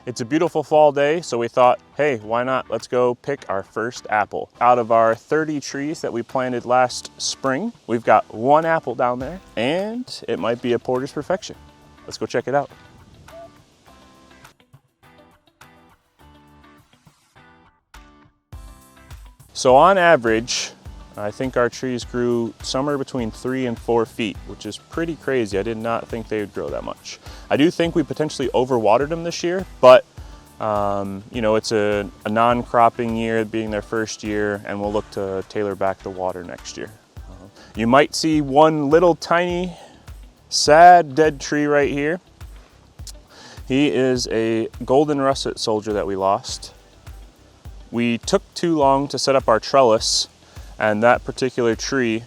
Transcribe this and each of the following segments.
It's a beautiful fall day, so we thought, hey, why not? Let's go pick our first apple. Out of our 30 trees that we planted last spring, we've got one apple down there, and it might be a Porter's Perfection. Let's go check it out. So on average, I think our trees grew somewhere between 3 and 4 feet, which is pretty crazy. I did not think they would grow that much. I do think we potentially overwatered them this year, but you know, it's a non-cropping year, being their first year, and we'll look to tailor back the water next year. You might see one little tiny, sad, dead tree right here. He is a golden russet soldier that we lost. We took too long to set up our trellis, and that particular tree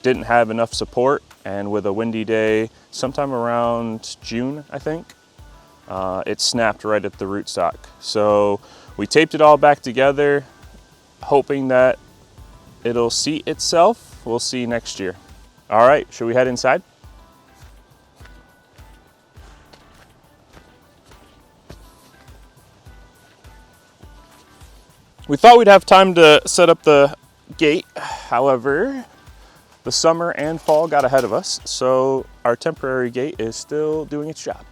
didn't have enough support, and with a windy day, sometime around June, I think, it snapped right at the rootstock. So we taped it all back together, hoping that it'll seat itself. We'll see next year. All right, should we head inside? We thought we'd have time to set up the gate. However, the summer and fall got ahead of us, so our temporary gate is still doing its job.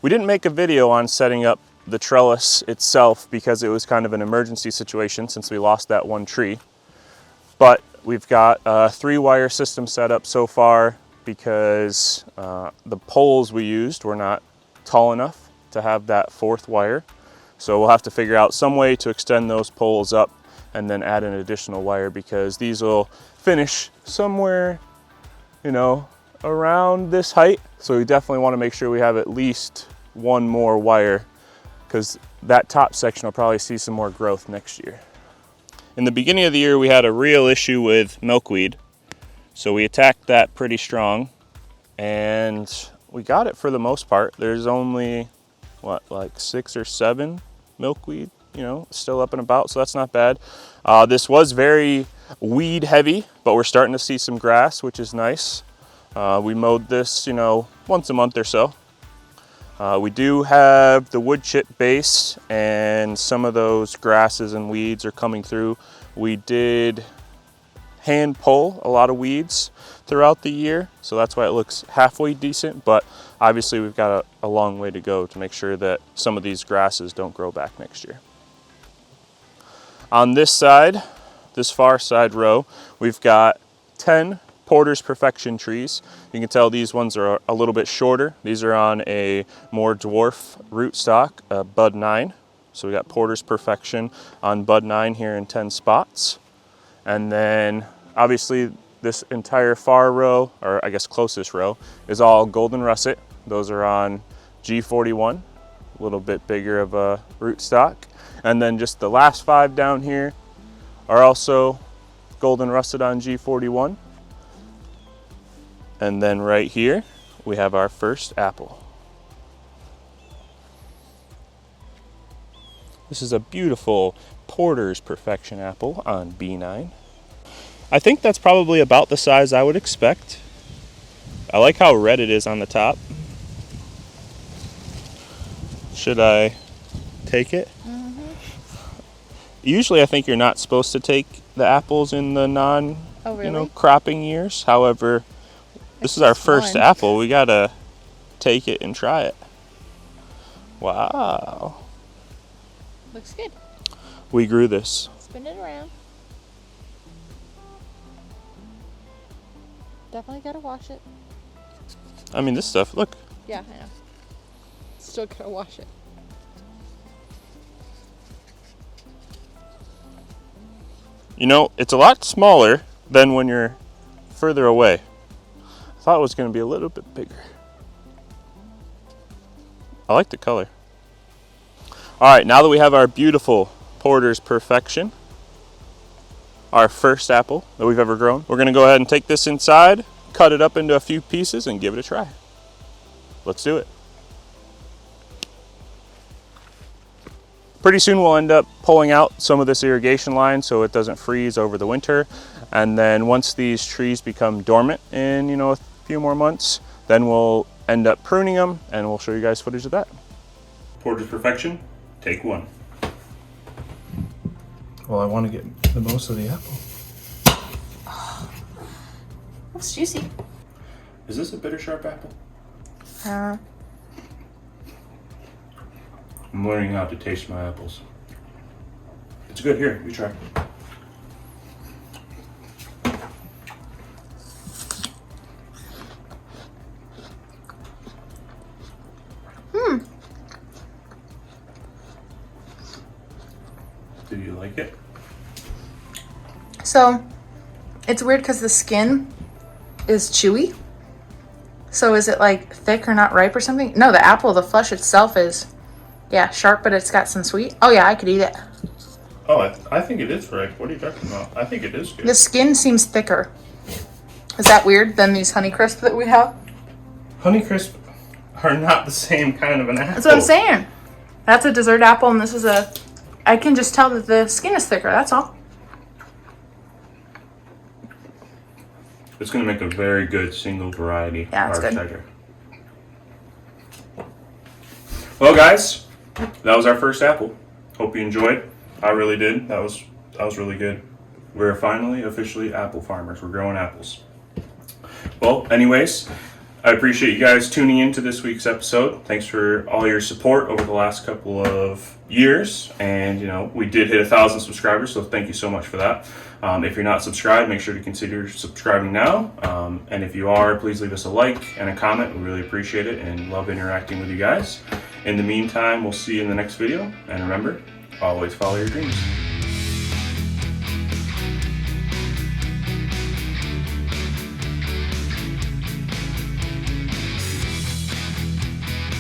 We didn't make a video on setting up the trellis itself because it was kind of an emergency situation since we lost that one tree. But we've got a 3-wire system set up so far because the poles we used were not tall enough to have that 4th wire. So we'll have to figure out some way to extend those poles up and then add an additional wire, because these will finish somewhere, you know, around this height. So we definitely want to make sure we have at least one more wire, because that top section will probably see some more growth next year. In the beginning of the year, we had a real issue with milkweed. So we attacked that pretty strong, and we got it for the most part. There's only, what, like 6 or 7 milkweed, you know, still up and about, so that's not bad. This was very weed heavy, but we're starting to see some grass, which is nice. We mowed this, you know, once a month or so. We do have the wood chip base, and some of those grasses and weeds are coming through. We did hand pull a lot of weeds throughout the year, so that's why it looks halfway decent, but obviously we've got a long way to go to make sure that some of these grasses don't grow back next year. On this side, this far side row, we've got 10 Porter's Perfection trees. You can tell these ones are a little bit shorter. These are on a more dwarf rootstock, bud 9. So we got Porter's Perfection on bud 9 here in 10 spots. And then obviously this entire far row, or I guess closest row, is all golden russet. Those are on G41, a little bit bigger of a rootstock. And then just the last 5 down here are also golden russet on G41. And then right here, we have our first apple. This is a beautiful Porter's Perfection apple on B9. I think that's probably about the size I would expect. I like how red it is on the top. Should I take it? Mm-hmm. Usually I think you're not supposed to take the apples in the cropping years. However, this is our first apple. We gotta take it and try it. Wow. Looks good. We grew this. Spin it around. Definitely gotta wash it. I mean, this stuff, look. Yeah, I know. Still gotta wash it. You know, it's a lot smaller than when you're further away. I thought it was gonna be a little bit bigger. I like the color. All right, now that we have our beautiful Porter's Perfection, our first apple that we've ever grown, we're gonna go ahead and take this inside, cut it up into a few pieces, and give it a try. Let's do it. Pretty soon we'll end up pulling out some of this irrigation line so it doesn't freeze over the winter. And then once these trees become dormant in, few more months. Then we'll end up pruning them, and we'll show you guys footage of that. Porter's Perfection, take 1. Well, I want to get the most of the apple. Looks juicy. Is this a bitter sharp apple? I'm learning how to taste my apples. It's good. Here, you try. Do you like it? So, it's weird because the skin is chewy. So is it like thick or not ripe or something? No, the apple, the flesh itself is, yeah, sharp, but it's got some sweet. Oh yeah, I could eat it. Oh, I think it is ripe. What are you talking about? I think it is good. The skin seems thicker. Is that weird than these Honeycrisp that we have? Honeycrisp are not the same kind of an apple. That's what I'm saying. That's a dessert apple, and this is a... I can just tell that the skin is thicker, that's all. It's going to make a very good single variety Heartwood cider. Well, guys, that was our first apple. Hope you enjoyed. I really did. That was really good. We're finally officially apple farmers. We're growing apples. Well, anyways, I appreciate you guys tuning in to this week's episode. Thanks for all your support over the last couple of years. And, you know, we did hit 1,000 subscribers, so thank you so much for that. If you're not subscribed, make sure to consider subscribing now. And if you are, please leave us a like and a comment. We really appreciate it and love interacting with you guys. In the meantime, we'll see you in the next video. And remember, always follow your dreams.